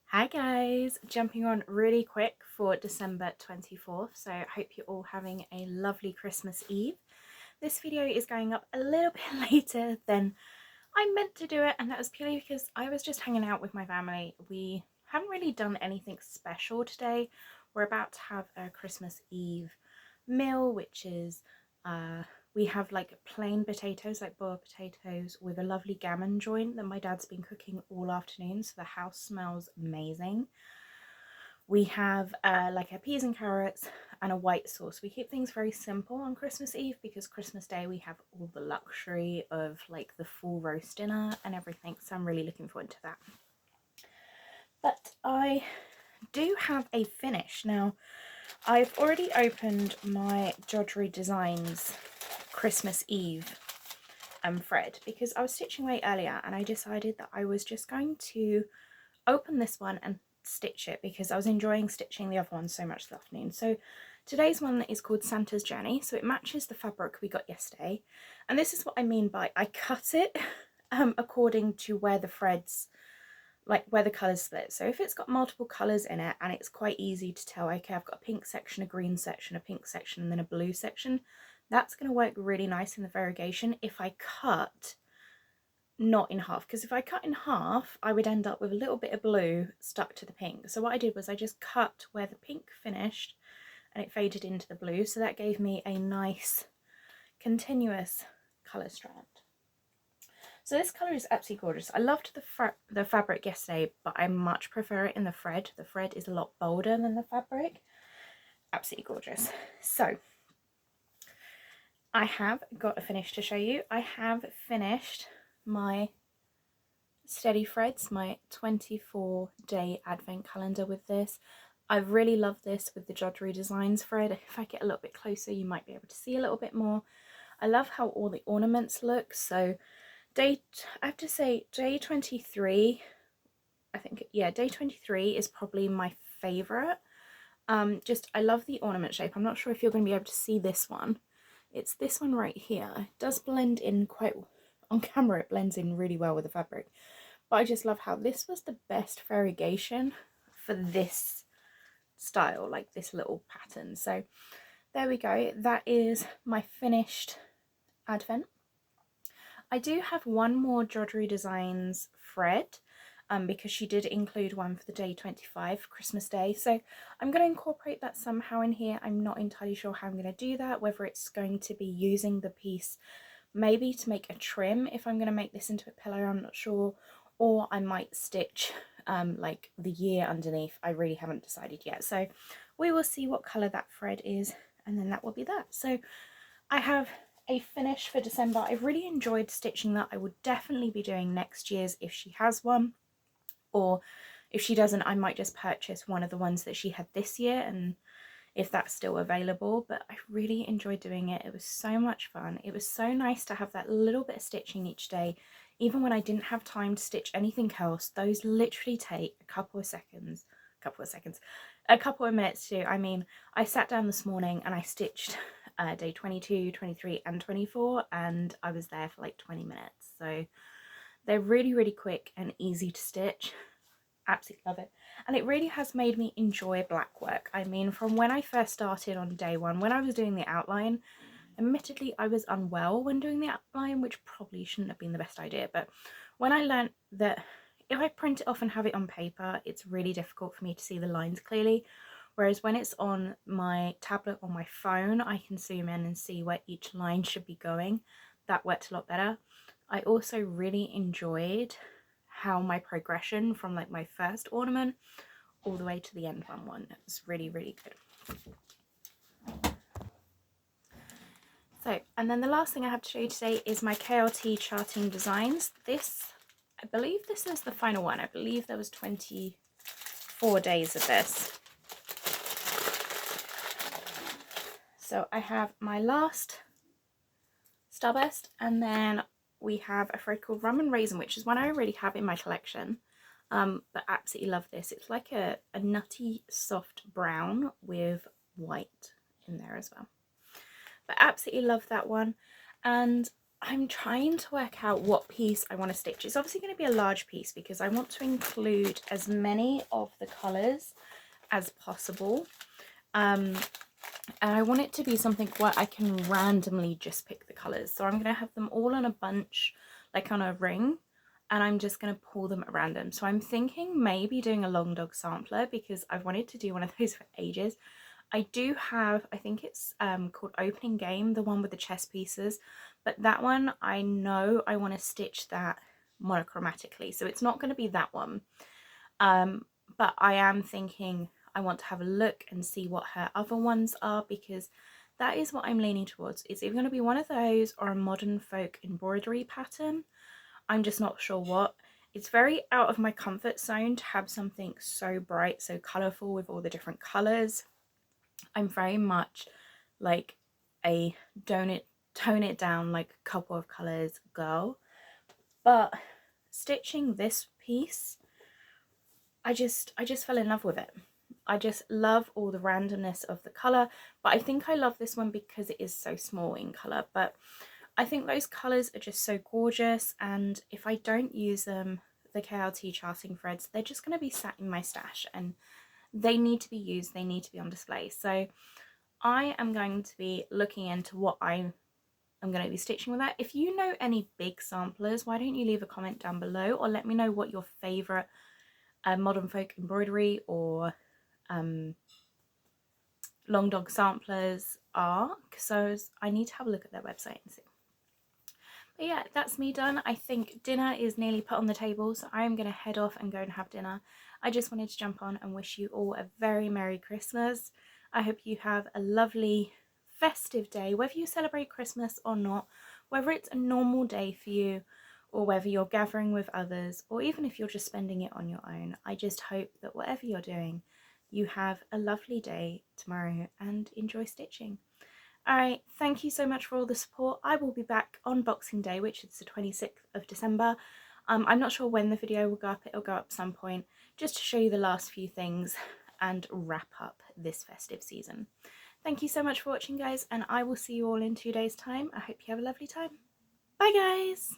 Hi guys, jumping on really quick for December 24th, so I hope you're all having a lovely Christmas Eve. This video is going up a little bit later than I meant to do it, and that was purely because I was just hanging out with my family. We haven't really done anything special today. We're about to have a Christmas Eve meal, which is we have like plain potatoes, like boiled potatoes, with a lovely gammon joint that my dad's been cooking all afternoon, so the house smells amazing. We have like a peas and carrots and a white sauce. We keep things very simple on Christmas Eve because Christmas Day we have all the luxury of like the full roast dinner and everything, so I'm really looking forward to that. But I do have a finish now. I've already opened my Jodrell Designs Christmas Eve thread because I was stitching away earlier and I decided that I was just going to open this one and stitch it because I was enjoying stitching the other one so much this afternoon. So today's one is called Santa's Journey, so it matches the fabric we got yesterday, and this is what I mean by I cut it according to where the threads, like where the colours split. So if it's got multiple colours in it and it's quite easy to tell, okay, I've got a pink section, a green section, a pink section, and then a blue section, that's going to work really nice in the variegation if I cut not in half, because if I cut in half I would end up with a little bit of blue stuck to the pink. So what I did was I just cut where the pink finished and it faded into the blue, so that gave me a nice continuous colour strand. So this colour is absolutely gorgeous. I loved the fabric yesterday, but I much prefer it in the thread. The thread is a lot bolder than the fabric. Absolutely gorgeous. So I have got a finish to show you. I have finished my steady threads, my 24-day advent calendar with this. I really love this with the Jodrell Designs thread. If I get a little bit closer you might be able to see a little bit more. I love how all the ornaments look. So I have to say day 23, I think, yeah, day 23 is probably my favourite. I love the ornament shape. I'm not sure if you're going to be able to see this one. It's this one right here. It does blend in quite, on camera it blends in really well with the fabric. But I just love how this was the best variegation for this style, like this little pattern. So there we go. That is my finished advent. I do have one more Jodrell Designs thread because she did include one for the day 25, Christmas Day. So I'm going to incorporate that somehow in here. I'm not entirely sure how I'm going to do that, whether it's going to be using the piece maybe to make a trim if I'm going to make this into a pillow, I'm not sure, or I might stitch like the year underneath. I really haven't decided yet, so we will see what colour that thread is and then that will be that. So I have a finish for December. I've really enjoyed stitching that. I would definitely be doing next year's if she has one, or if she doesn't I might just purchase one of the ones that she had this year and if that's still available. But I really enjoyed doing it. It was so much fun. It was so nice to have that little bit of stitching each day, even when I didn't have time to stitch anything else. Those literally take a couple of minutes to do. I mean, I sat down this morning and I stitched day 22, 23 and 24 and I was there for like 20 minutes. So they're really quick and easy to stitch. Absolutely love it, and it really has made me enjoy black work. I mean, from when I first started on day one, when I was doing the outline, admittedly I was unwell when doing the outline, which probably shouldn't have been the best idea, but when I learnt that if I print it off and have it on paper, it's really difficult for me to see the lines clearly, whereas when it's on my tablet or my phone I can zoom in and see where each line should be going. That worked a lot better. I also really enjoyed how my progression from like my first ornament all the way to the end one it was really good. So, and then the last thing I have to show you today is my KLT charting designs. This, I believe this is the final one. I believe there was 24 days of this. So I have my last starburst, and then we have a thread called Rum and Raisin, which is one I already have in my collection. But absolutely love this. It's like a nutty soft brown with white in there as well. But absolutely love that one. And I'm trying to work out what piece I want to stitch. It's obviously going to be a large piece because I want to include as many of the colours as possible. And I want it to be something where I can randomly just pick the colours. So I'm going to have them all on a bunch, like on a ring, and I'm just going to pull them at random. So I'm thinking maybe doing a long dog sampler because I've wanted to do one of those for ages. I do have, I think it's called Opening Game, the one with the chess pieces, but that one I know I want to stitch that monochromatically, so it's not going to be that one. But I am thinking I want to have a look and see what her other ones are, because that is what I'm leaning towards. It's either going to be one of those or a modern folk embroidery pattern. I'm just not sure what. It's very out of my comfort zone to have something so bright, so colourful with all the different colours. I'm very much like a tone it down, like a couple of colours girl. But stitching this piece, I just fell in love with it. I just love all the randomness of the colour, but I think I love this one because it is so small in colour. But I think those colours are just so gorgeous, and if I don't use them, the KLT charting threads, they're just going to be sat in my stash, and they need to be used, they need to be on display. So I am going to be looking into what I'm going to be stitching with that. If you know any big samplers, why don't you leave a comment down below, or let me know what your favourite modern folk embroidery or long dog samplers are, because I need to have a look at their website and see. But yeah, that's me done. I think dinner is nearly put on the table, so I'm going to head off and go and have dinner. I just wanted to jump on and wish you all a very Merry Christmas. I hope you have a lovely festive day, whether you celebrate Christmas or not, whether it's a normal day for you or whether you're gathering with others, or even if you're just spending it on your own. I just hope that whatever you're doing, you have a lovely day tomorrow and enjoy stitching. Alright, thank you so much for all the support. I will be back on Boxing Day, which is the 26th of December. I'm not sure when the video will go up. It'll go up some point, just to show you the last few things and wrap up this festive season. Thank you so much for watching, guys, and I will see you all in 2 days' time. I hope you have a lovely time. Bye, guys!